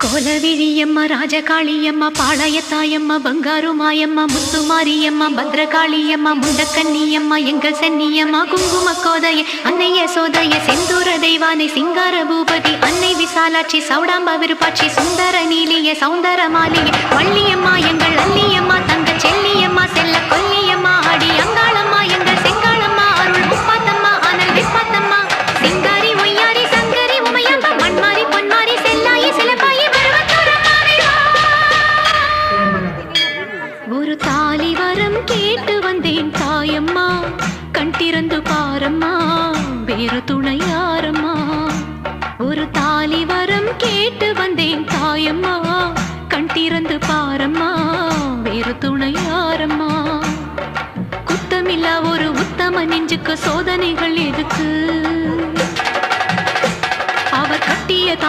கோலவிழியம்மா ராஜகாளியம்மா பாளையத்தாயம்மா பங்காரு மாயம்மா முத்துமாரியம்மா பத்ரகாளியம்மா முண்டக்கன்னியம்மா எங்கள் சென்னியம்மா குங்கும கோதைய அன்னைய சோதைய செந்தூர தெய்வானை சிங்கார பூபதி அன்னை விசாலாட்சி சௌடாம்பா விருப்பாட்சி சுந்தர நீலிய சௌந்தர மாலிய வள்ளியம்மா எங்கள் அல்லியம்மா தங்க செல்லியம்மா செல்ல கொல்லியம்மா அடி அங்காளம்மா எங்கள் செங்காளம்மா அருள் முப்பாத்தம்மா அனல் விப்பாத்தம்மா சிங்காரி ஒய்யாரி சங்கரி உமையம்மா மண்மாரி பொன்மாரி செல்லாயி சிலப்பாயி ஒரு தாலி வரம் கேட்டு வந்தேன் தாயம்மா கண் திறந்து பாரம்மா வேறு துணை யாரம்மா ஒரு தாலி வரம் கேட்டு வந்தேன் தாயம்மா கண் திறந்து பாரம்மா வேறு துணை யாரம்மா குத்தமில்லா ஒரு உத்தம நெஞ்சுக்கு சோதனைகள் எதுக்கு அவர் கட்டிய